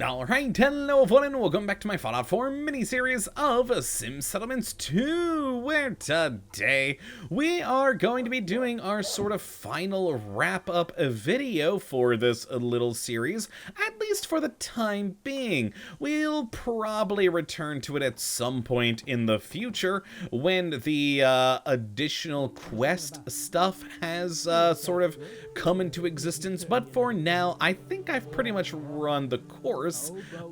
Alright, hello everyone and welcome back to my Fallout 4 mini-series of Sim Settlements 2, where today we are going to be doing our sort of final wrap-up video for this little series, at least for the time being. We'll probably return to it at some point in the future when the additional quest stuff has sort of come into existence, but for now, I think I've pretty much run the course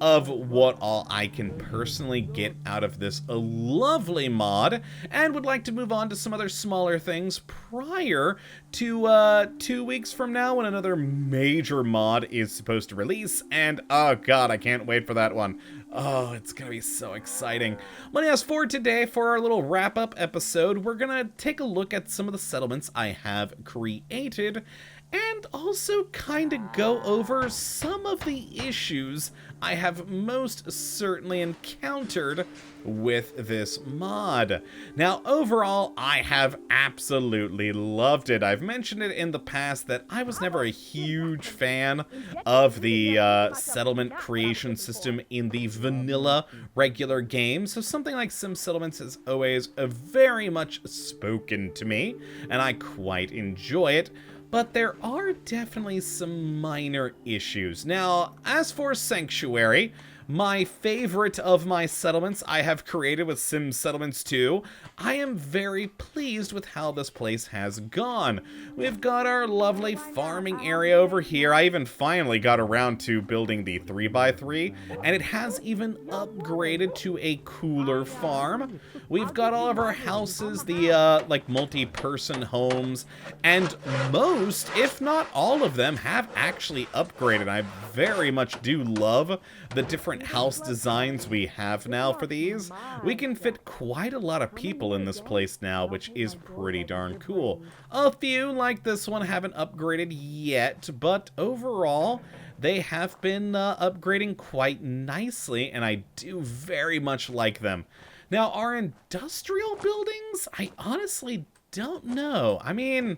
of what all I can personally get out of this lovely mod, and would like to move on to some other smaller things prior to 2 weeks from now when another major mod is supposed to release, and oh god, I can't wait for that one. Oh, it's gonna be so exciting. But as for today, for our little wrap-up episode, we're gonna take a look at some of the settlements I have created, and also kind of go over some of the issues I have most certainly encountered with this mod. Now, overall, I have absolutely loved it. I've mentioned it in the past that I was never a huge fan of the settlement creation system in the vanilla regular game, so something like Sim Settlements has always very much spoken to me, and I quite enjoy it. But there are definitely some minor issues. Now, as for Sanctuary, my favorite of my settlements I have created with Sim Settlements 2, I am very pleased with how this place has gone. We've got our lovely farming area over here. I even finally got around to building the 3x3, and it has even upgraded to a cooler farm. We've got all of our houses, the like multi-person homes, and most, if not all of them, have actually upgraded. I very much do love the different house designs we have now for these. We can fit quite a lot of people in this place now, which is pretty darn cool. A few, like this one, haven't upgraded yet, but overall, they have been upgrading quite nicely, and I do very much like them. Now, our industrial buildings, I honestly don't know. I mean,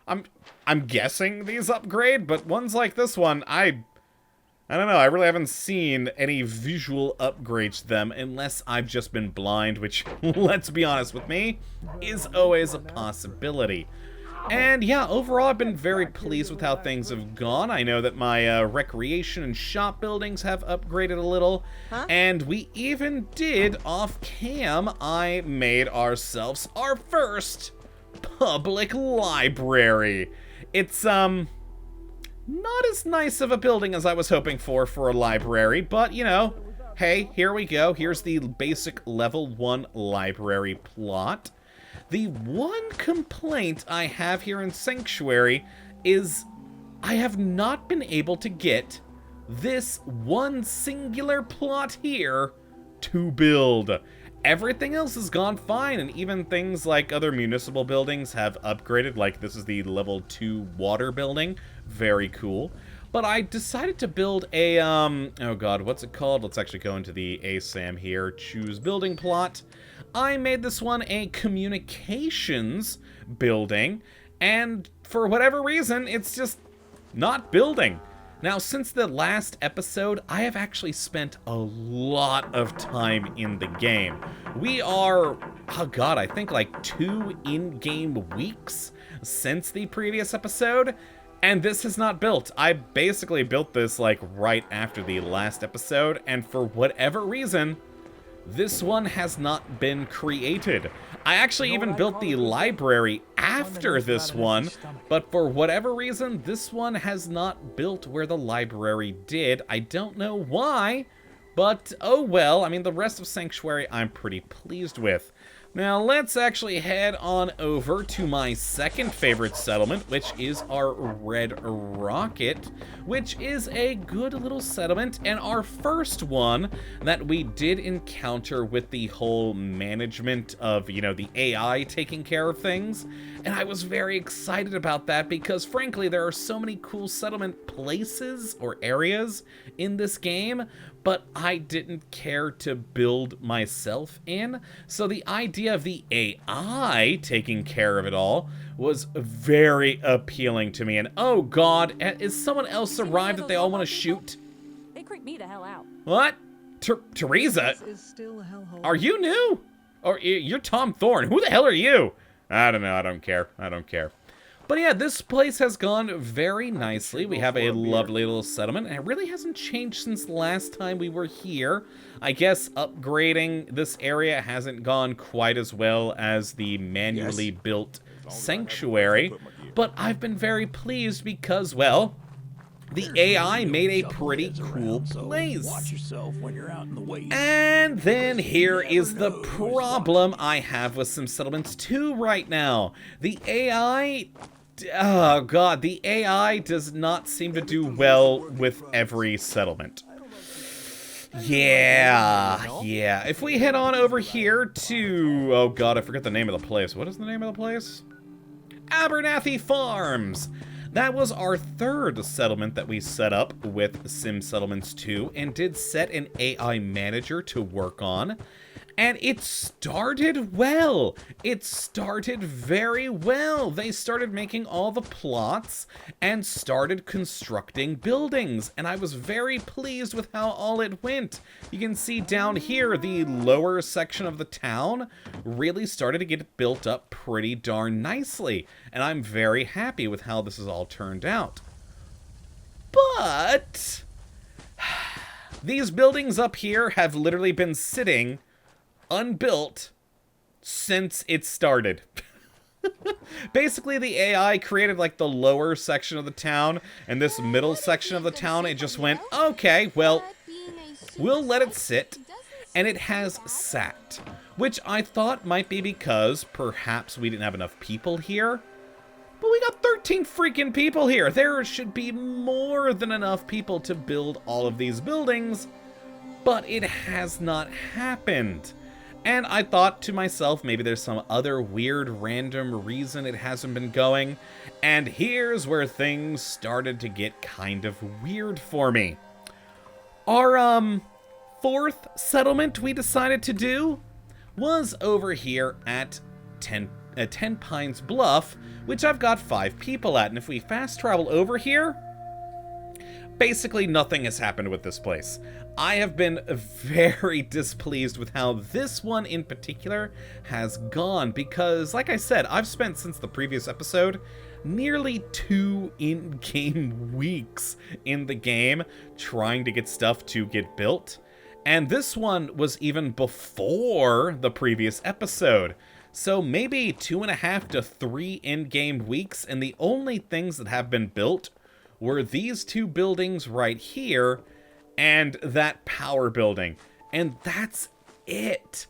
I'm guessing these upgrade, but ones like this one, I don't know, I really haven't seen any visual upgrades to them unless I've just been blind, which, let's be honest with me, is always a possibility. And yeah, overall I've been very pleased with how things have gone. I know that my recreation and shop buildings have upgraded a little, and we even did, off cam, I made ourselves our first public library. It's, not as nice of a building as I was hoping for a library, but, you know, hey, here we go. Here's the basic level 1 library plot. The one complaint I have here in Sanctuary is I have not been able to get this one singular plot here to build. Everything else has gone fine, and even things like other municipal buildings have upgraded, like this is the level 2 water building. Very cool. But I decided to build a, oh god, what's it called? Let's actually go into the ASAM here, choose building plot. I made this one a communications building, and for whatever reason, it's just not building. Now, since the last episode, I have actually spent a lot of time in the game. We are, oh god, I think like 2 in-game weeks since the previous episode, and this has not built. I basically built this like right after the last episode, and for whatever reason, this one has not been created. I actually even built the library after this one, but for whatever reason, this one has not built where the library did. I don't know why, but oh well. I mean, the rest of Sanctuary I'm pretty pleased with. Now, let's actually head on over to my second favorite settlement, which is our Red Rocket, which is a good little settlement, and our first one that we did encounter with the whole management of, you know, the AI taking care of things. And I was very excited about that because, frankly, there are so many cool settlement places or areas in this game, but I didn't care to build myself in. So the idea of the AI taking care of it all was very appealing to me. And oh god, is someone else arrived that they all want to shoot? creep me the hell out. What? Teresa? This is still a hellhole. Are you new? Or you're Tom Thorne. Who the hell are you? I don't know. I don't care. I don't care. But yeah, this place has gone very nicely. We have a lovely little settlement, and it really hasn't changed since the last time we were here. I guess upgrading this area hasn't gone quite as well as the manually built sanctuary, but I've been very pleased because, well, the AI made a pretty cool place. Watch yourself when you're out in the waste. And then here is the problem I have with Sim Settlements 2 right now. The AI... Oh god, the AI does not seem to do well with every settlement. Yeah. If we head on over here to... Oh god, I forget the name of the place. What is the name of the place? Abernathy Farms. That was our third settlement that we set up with Sim Settlements 2 and did set an AI manager to work on. And it started well. It started very well. They started making all the plots and started constructing buildings. And I was very pleased with how all it went. You can see down here, the lower section of the town really started to get built up pretty darn nicely. And I'm very happy with how this has all turned out. But these buildings up here have literally been sitting unbuilt since it started. Basically, the AI created like the lower section of the town, and this middle section of the town, it just went, okay, well, we'll let it sit, and it has sat, which I thought might be because perhaps we didn't have enough people here. But we got 13 freaking people here. There should be more than enough people to build all of these buildings, but it has not happened. And I thought to myself, maybe there's some other weird random reason it hasn't been going. And here's where things started to get kind of weird for me. Our fourth settlement we decided to do was over here at Tenpines Bluff, which I've got 5 people at. And if we fast travel over here, basically nothing has happened with this place. I have been very displeased with how this one in particular has gone because, like I said, I've spent since the previous episode nearly 2 in-game weeks in the game trying to get stuff to get built. And this one was even before the previous episode. So maybe 2.5 to 3 in-game weeks, and the only things that have been built were these 2 buildings right here and that power building. And that's it.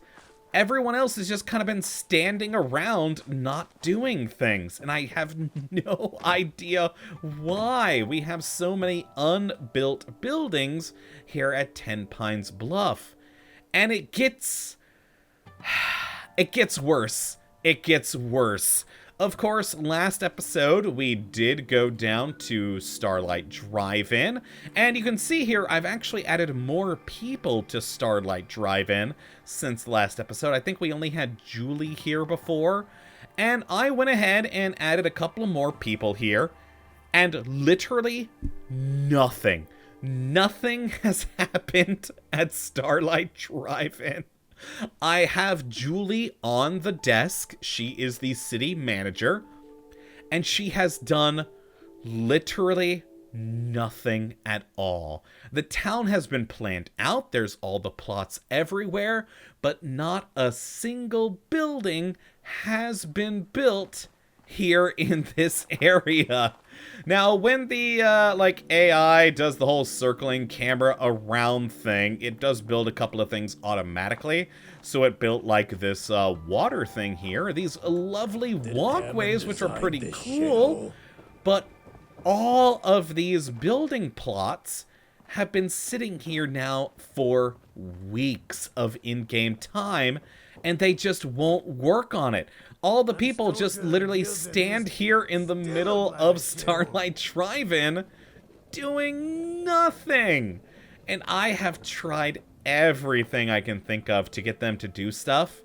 Everyone else has just kind of been standing around not doing things. And I have no idea why we have so many unbuilt buildings here at Tenpines Bluff. And it gets worse. It gets worse. Of course, last episode, we did go down to Starlight Drive-In, and you can see here, I've actually added more people to Starlight Drive-In since the last episode. I think we only had Julie here before, and I went ahead and added a couple more people here, and literally nothing has happened at Starlight Drive-In. I have Julie on the desk. She is the city manager, and she has done literally nothing at all. The town has been planned out. There's all the plots everywhere, but not a single building has been built here in this area. Now, when the, AI does the whole circling camera around thing, it does build a couple of things automatically. So it built, like, this, water thing here. These lovely walkways, which are pretty cool. But all of these building plots have been sitting here now for weeks of in-game time, and they just won't work on it. All the people just literally stand here in the middle of Starlight Drive-In doing nothing. And I have tried everything I can think of to get them to do stuff,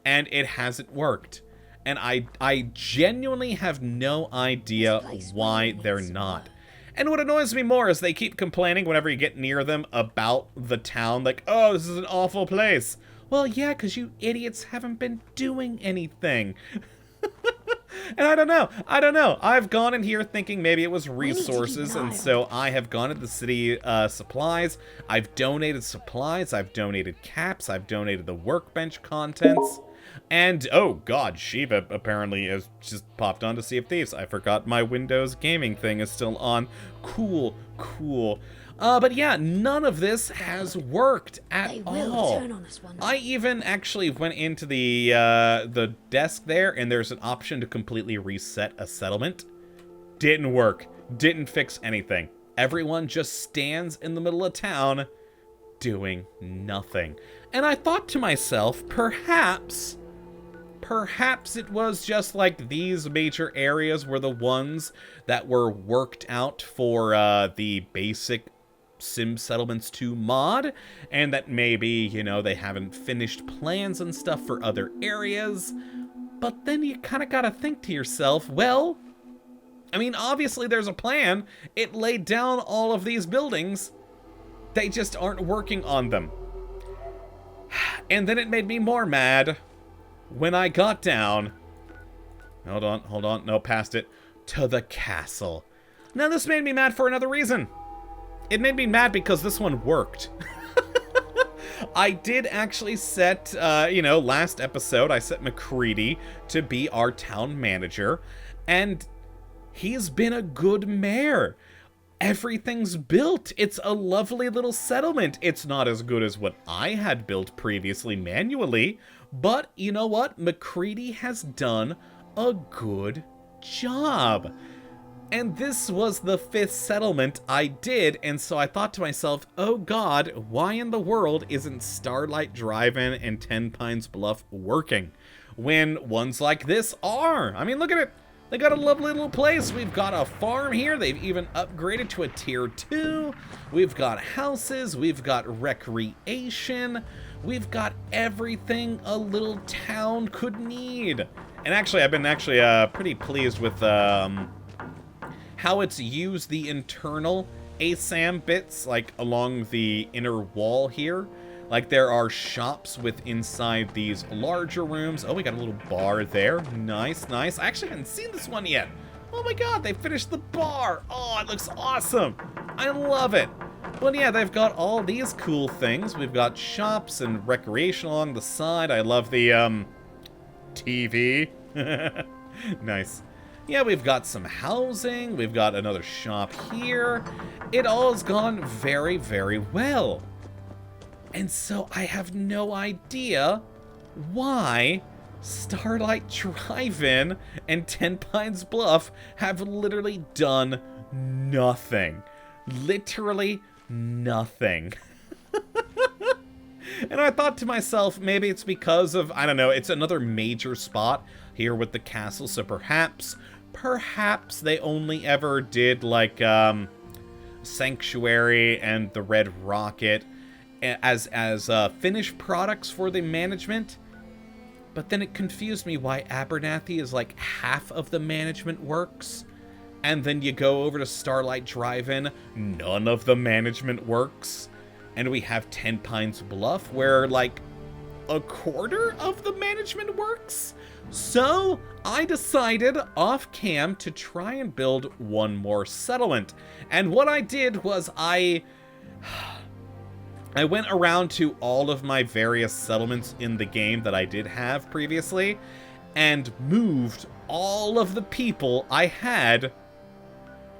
and it hasn't worked. And I genuinely have no idea why they're not. And what annoys me more is they keep complaining whenever you get near them about the town, like, oh, this is an awful place. Well, yeah, because you idiots haven't been doing anything. And I don't know. I've gone in here thinking maybe it was resources, and so I have gone to the city supplies. I've donated supplies, I've donated caps, I've donated the workbench contents. And, oh god, Shiva apparently has just popped on to Sea of Thieves. I forgot my Windows gaming thing is still on. Cool. But yeah, none of this has worked at all. Turn on us one day. I even actually went into the desk there, and there's an option to completely reset a settlement. Didn't work. Didn't fix anything. Everyone just stands in the middle of town doing nothing. And I thought to myself, perhaps it was just like these major areas were the ones that were worked out for the basic Sim Settlements 2 mod, and that maybe, you know, they haven't finished plans and stuff for other areas. But then you kind of gotta think to yourself, well, I mean, obviously there's a plan. It laid down all of these buildings. They just aren't working on them. And then it made me more mad when I got down. Hold on. No, past it. To the castle. Now, this made me mad for another reason. It made me mad because this one worked. I did actually set, last episode, I set MacCready to be our town manager, and he's been a good mayor. Everything's built. It's a lovely little settlement. It's not as good as what I had built previously manually, but you know what? MacCready has done a good job. And this was the 5th settlement I did, and so I thought to myself, oh god, why in the world isn't Starlight Drive-In and Tenpines Bluff working when ones like this are? I mean, look at it. They got a lovely little place. We've got a farm here. They've even upgraded to a tier 2. We've got houses. We've got recreation. We've got everything a little town could need. And actually, I've been pretty pleased with how it's used the internal ASAM bits, like along the inner wall here. Like, there are shops with inside these larger rooms. Oh, we got a little bar there. Nice. I actually haven't seen this one yet. Oh my god, they finished the bar. Oh, it looks awesome. I love it. Well, yeah, they've got all these cool things. We've got shops and recreation along the side. I love the, TV. Nice. Yeah, we've got some housing. We've got another shop here. It all has gone very, very well. And so I have no idea why Starlight Drive-In and Tenpines Bluff have literally done nothing. Literally nothing. And I thought to myself, maybe it's because of, I don't know, it's another major spot here with the castle, so perhaps they only ever did, like, Sanctuary and the Red Rocket as finished products for the management. But then it confused me why Abernathy is like half of the management works, and then you go over to Starlight Drive-In, none of the management works, and we have Tenpines Bluff where like a quarter of the management works. So I decided off cam to try and build one more settlement, and what I did was I went around to all of my various settlements in the game that I did have previously and moved all of the people I had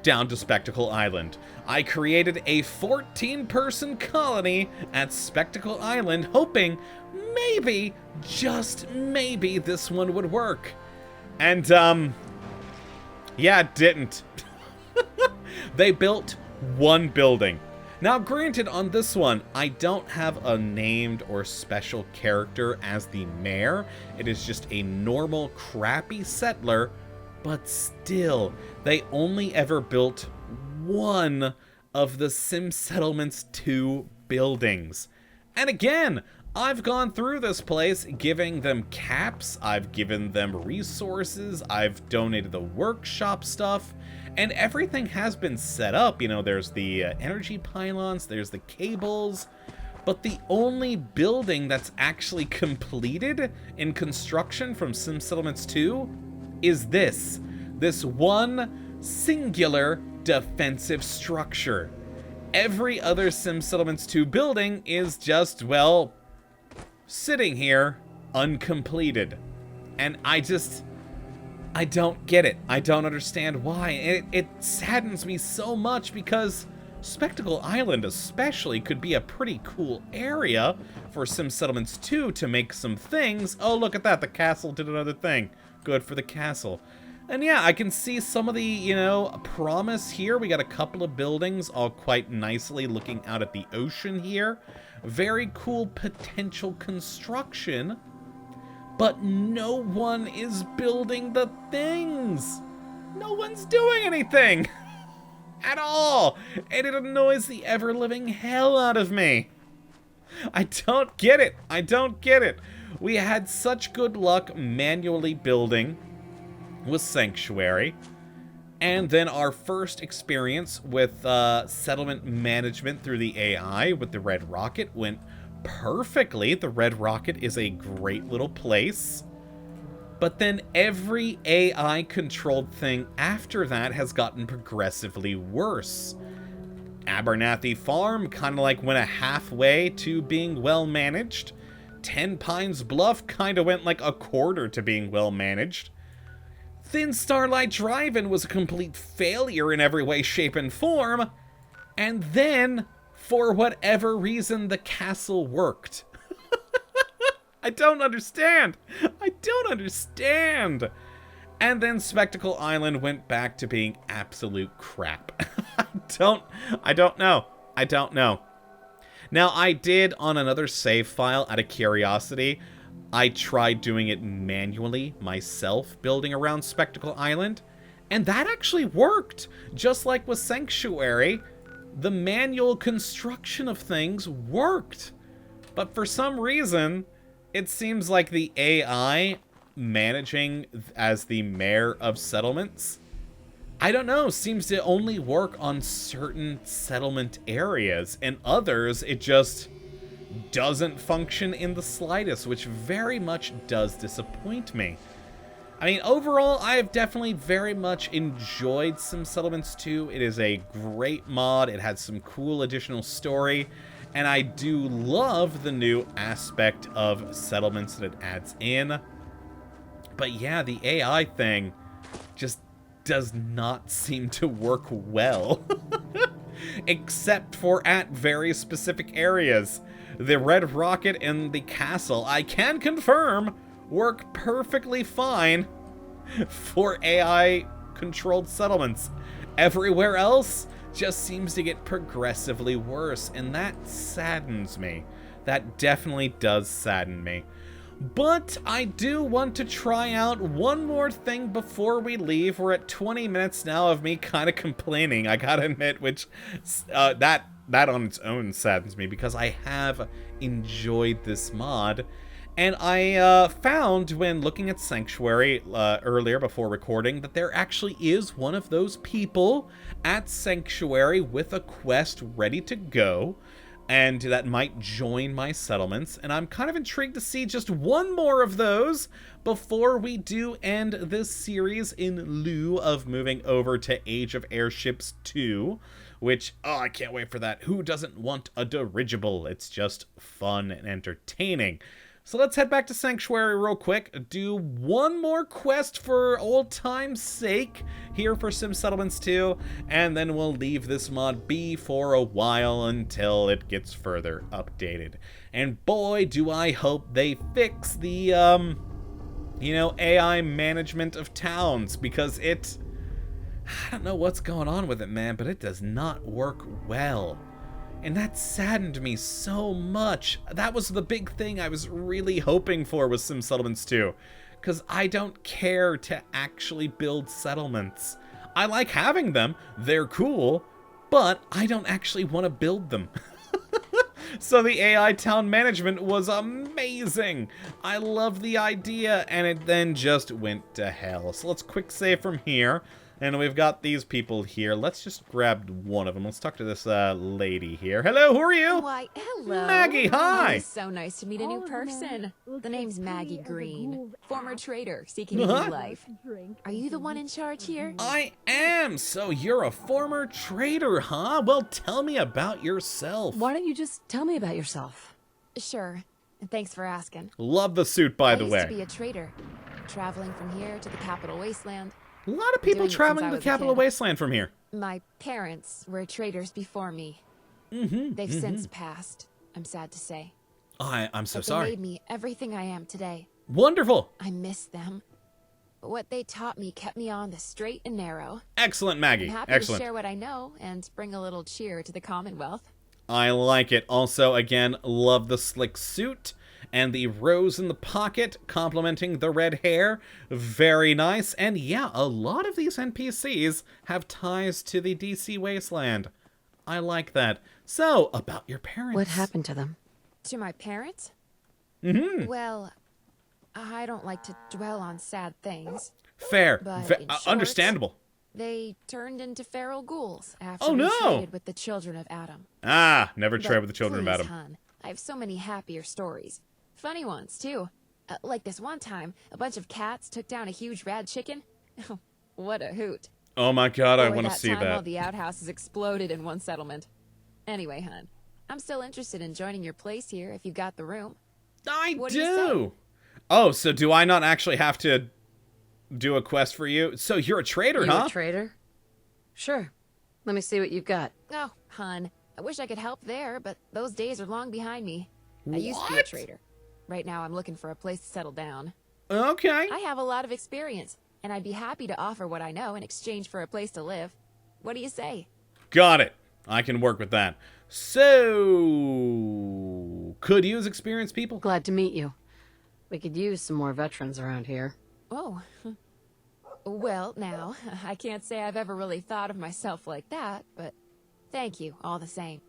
down to Spectacle Island. I created a 14-person colony at Spectacle Island, hoping maybe, just maybe, this one would work. And, yeah, it didn't. They built one building. Now, granted, on this one, I don't have a named or special character as the mayor. It is just a normal, crappy settler, but still, they only ever built one of the Sim Settlements 2 buildings. And again, I've gone through this place giving them caps, I've given them resources, I've donated the workshop stuff, And everything has been set up. You know, there's the energy pylons, there's the cables, but the only building that's actually completed in construction from Sim Settlements 2 is this one singular defensive structure. Every other Sim Settlements 2 building is just, well, sitting here uncompleted. And I don't get it. I don't understand why. It saddens me so much because Spectacle Island especially could be a pretty cool area for Sim Settlements 2 to make some things. Oh, look at that. The castle did another thing. Good for the castle. And yeah, I can see some of the, you know, promise here. We got a couple of buildings all quite nicely looking out at the ocean here. Very cool potential construction. But no one is building the things. No one's doing anything at all. And it annoys the ever-living hell out of me. I don't get it. I don't get it. We had such good luck manually building with Sanctuary. And then our first experience with settlement management through the AI with the Red Rocket went perfectly. The Red Rocket is a great little place. But then every AI-controlled thing after that has gotten progressively worse. Abernathy Farm kind of like went a halfway to being well-managed. Tenpines Bluff kind of went like a quarter to being well-managed. Then Starlight Drive-In was a complete failure in every way, shape, and form. And then, for whatever reason, the castle worked. I don't understand. I don't understand. And then Spectacle Island went back to being absolute crap. I don't know. I don't know. Now, I did, on another save file, out of curiosity, I tried doing it manually myself, building around Spectacle Island, and that actually worked. Just like with Sanctuary, the manual construction of things worked. But for some reason, it seems like the AI managing as the mayor of settlements, I don't know, seems to only work on certain settlement areas, and others it just doesn't function in the slightest, which very much does disappoint me. I mean, overall, I have definitely very much enjoyed Sim Settlements 2. It is a great mod. It had some cool additional story, and I do love the new aspect of settlements that it adds in. But yeah, the AI thing just does not seem to work well. Except for at very specific areas. The Red Rocket and the castle, I can confirm, work perfectly fine for AI-controlled settlements. Everywhere else just seems to get progressively worse, and that saddens me. That definitely does sadden me. But I do want to try out one more thing before we leave. We're at 20 minutes now of me kind of complaining, I gotta admit, which that on its own saddens me because I have enjoyed this mod. And I found when looking at Sanctuary earlier before recording that there actually is one of those people at Sanctuary with a quest ready to go, and that might join my settlements, and I'm kind of intrigued to see just one more of those before we do end this series in lieu of moving over to Age of Airships 2, which, oh, I can't wait for that. Who doesn't want a dirigible? It's just fun and entertaining. So let's head back to Sanctuary real quick, do one more quest for old time's sake here for Sim Settlements 2, and then we'll leave this mod be for a while until it gets further updated. And boy, do I hope they fix the, you know, AI management of towns, because I don't know what's going on with it, man, but it does not work well. And that saddened me so much. That was the big thing I was really hoping for with Sim Settlements 2. Because I don't care to actually build settlements. I like having them, they're cool, but I don't actually want to build them. So the AI town management was amazing. I love the idea, and it then just went to hell. So let's quick save from here. And we've got these people here. Let's just grab one of them. Let's talk to this lady here. Hello, who are you? Why, hello. Maggie, hi. It is so nice to meet a new person. The name's Maggie Green, former trader seeking a new life. Are you the one in charge here? I am. So you're a former trader, huh? Well, tell me about yourself. Why don't you just tell me about yourself? Sure. Thanks for asking. Love the suit, by the I way. used to be a trader, traveling from here to the Capital Wasteland. A lot of people doing it traveling since to I the was a Capital kid. Wasteland from here. My parents were traders before me. They've since passed, I'm sad to say. I'm so But they sorry. made me everything I am today. Wonderful. I miss them. What they taught me kept me on the straight and narrow. Excellent, Maggie. I'm happy Excellent. to share what I know and bring a little cheer to the Commonwealth. I like it. Also, again, love the slick suit and the rose in the pocket complementing the red hair. Very nice. And yeah, a lot of these NPCs have ties to the DC Wasteland. I like that. So, about your parents. What happened to them? To my parents? Mm-hmm. Well, I don't like to dwell on sad things. Fair. But in short, Understandable. They turned into feral ghouls after Oh, we no. traded with the children of Adam. Ah, never trade But with the children of please, Adam. Hun, I have so many happier stories. Funny ones, too. Like this one time, a bunch of cats took down a huge rad chicken. What a hoot. Oh my god, I Or want to see time all that. the outhouses exploded in one settlement. Anyway, Hun, I'm still interested in joining your place here if you got the room. I What do you say? do. Oh, so do I not actually have to do a quest for you? So you're a trader, You huh? a trader? Sure. Let me see what you've got. Oh, Hun, I wish I could help there, but those days are long behind me. I used to be a What? trader. Right now, I'm looking for a place to settle down. Okay. I have a lot of experience, and I'd be happy to offer what I know in exchange for a place to live. What do you say? Got it. I can work with that. So, could use experienced people? Glad to meet you. We could use some more veterans around here. Oh. Well, now, I can't say I've ever really thought of myself like that, but thank you all the same.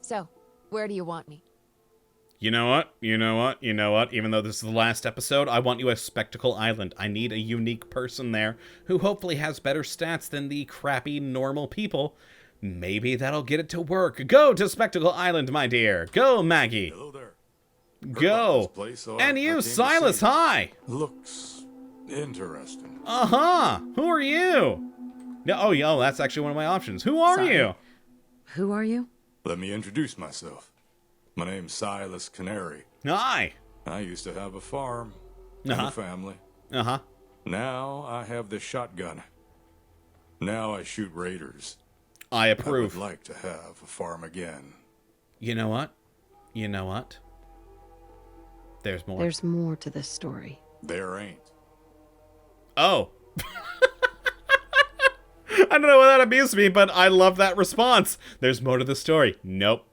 So, where do you want me? You know what? You know what? You know what? Even though this is the last episode, I want you at Spectacle Island. I need a unique person there who hopefully has better stats than the crappy normal people. Maybe that'll get it to work. Go to Spectacle Island, my dear. Go, Maggie. Hello there. Go. This place, so And I you, came to Silas, see. hi. Looks interesting. Uh-huh. Who are you? No, oh, yo, that's actually one of my options. Who are Sorry. you? Who are you? Let me introduce myself. My name's Silas Canary. Hi. I used to have a farm and Uh-huh. a family. Uh-huh. Now I have this shotgun. Now I shoot raiders. I I would approve. like to have a farm again. You know what? You know what? There's more. There's more to this story. There ain't. Oh. I don't know why that amused me, but I love that response. There's more to the story. Nope.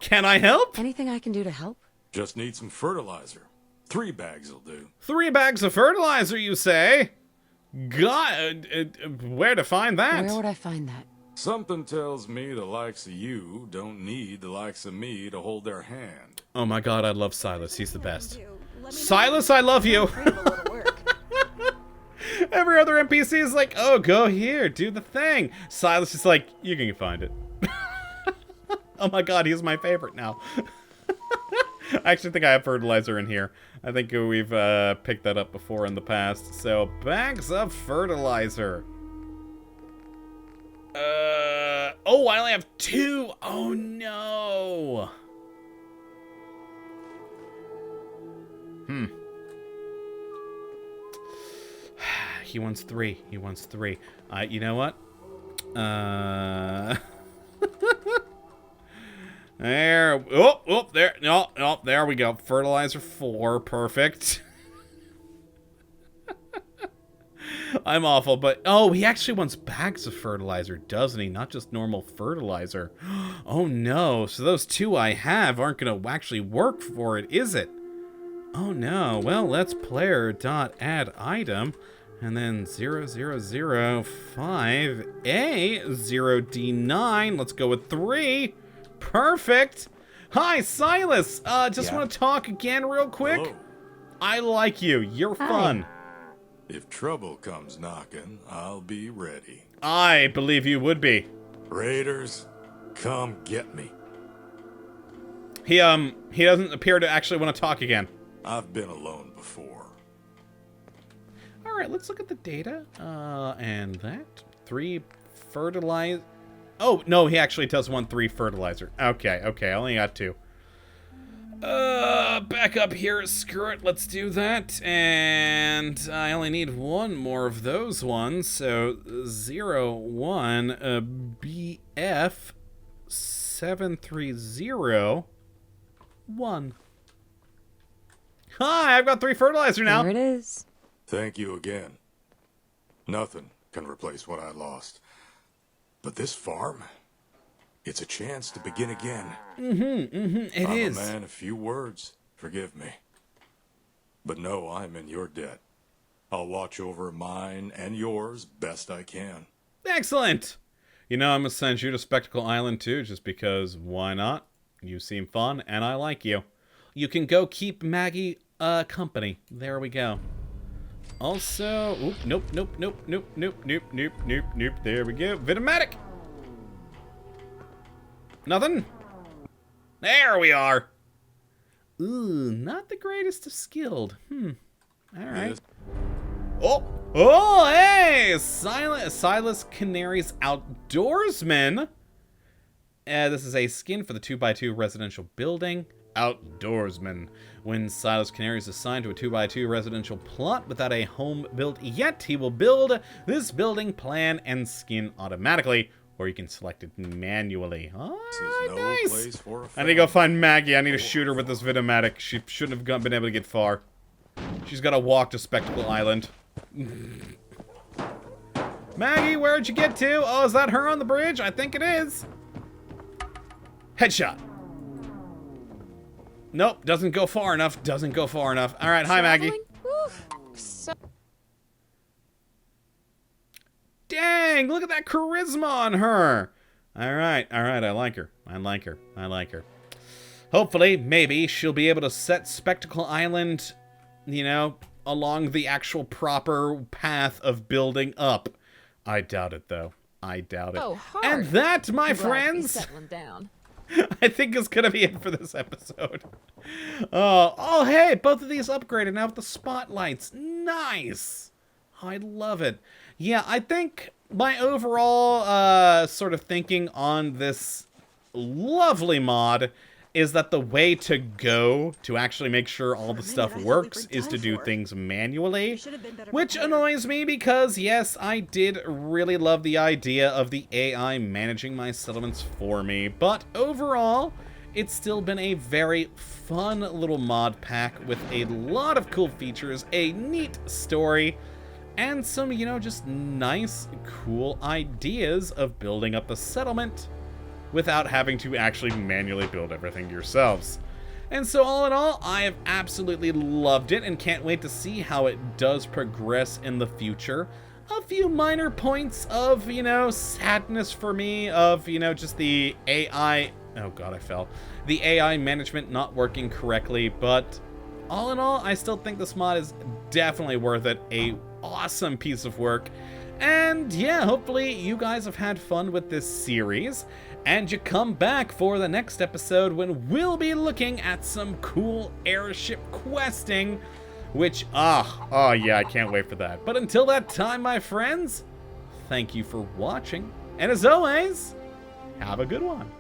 Can I help? Anything I can do to help? Just need some fertilizer. 3 bags will do. 3 bags of fertilizer, you say? God, where to find that? Where would I find that? Something tells me the likes of you don't need the likes of me to hold their hand. Oh my god, I love Silas. He's the best. Silas, I love you. Every other NPC is like, oh, go here, do the thing. Silas is like, you can find it. Oh my god, he's my favorite now. I actually think I have fertilizer in here. I think we've picked that up before in the past. So, bags of fertilizer. Oh, I only have 2. Oh no. He wants 3. He wants 3. You know what? There. Oh, there. No, there we go. Fertilizer 4. Perfect. I'm awful, but... Oh, he actually wants bags of fertilizer, doesn't he? Not just normal fertilizer. Oh, no. So those 2 I have aren't going to actually work for it, is it? Oh, no. Well, let's player.add item. And then 0005A0D9. Let's go with 3. Perfect. Hi, Silas. Just Yeah. want to talk again real quick. Hello. I like you. You're Hi. fun. If trouble comes knocking, I'll be ready. I believe you would be. Raiders, come get me. He doesn't appear to actually want to talk again. I've been alone before. All right, let's look at the data. And that 3 fertilize. Oh no, he actually does want 3 fertilizer. Okay, I only got 2. Back up here. Screw it. Let's do that. And I only need 1 more of those ones. So 01 BF 7301. Hi, I've got 3 fertilizer now. There it is. Thank you again. Nothing can replace what I lost. But this farm, it's a chance to begin again. It is. I'm a man of few words. Forgive me. But no, I'm in your debt. I'll watch over mine and yours best I can. Excellent. You know, I'm going to send you to Spectacle Island too, just because why not? You seem fun, and I like you. You can go keep Maggie company. There we go. Also, oop, nope. There we go. Vitomatic. Nothing. There we are. Ooh, not the greatest of skilled. All right. Oh, hey! Silas Canary's Outdoorsman. This is a skin for the 2x2 residential building. Outdoorsman. When Silas Canary is assigned to a 2x2 residential plot without a home built yet, he will build this building plan and skin automatically, or you can select it manually. Oh, nice. Place for a I need to go find Maggie. I need to shoot her with this Vitomatic. She shouldn't have been able to get far. She's got to walk to Spectacle Island. Maggie, where'd you get to? Oh, is that her on the bridge? I think it is. Headshot. Nope, doesn't go far enough. All right, hi, Maggie. Dang, look at that charisma on her. All right, I like her. Hopefully, maybe, she'll be able to set Spectacle Island, you know, along the actual proper path of building up. I doubt it, though. Oh, hard. And that, my friends, settling down. I think is gonna be it for this episode. Oh, hey, both of these upgraded now with the spotlights. Nice. I love it. Yeah, I think my overall sort of thinking on this lovely mod is that the way to go to actually make sure all the stuff works is to do things manually, which annoys me because, yes, I did really love the idea of the AI managing my settlements for me, but overall, it's still been a very fun little mod pack with a lot of cool features, a neat story, and some, you know, just nice, cool ideas of building up a settlement without having to actually manually build everything yourselves. And so all in all, I have absolutely loved it and can't wait to see how it does progress in the future. A few minor points of, you know, sadness for me of, you know, just the AI... Oh god, I fell. The AI management not working correctly, but all in all, I still think this mod is definitely worth it. A awesome piece of work. And yeah, hopefully you guys have had fun with this series, and you come back for the next episode when we'll be looking at some cool airship questing, which, oh yeah, I can't wait for that. But until that time, my friends, thank you for watching, and as always, have a good one.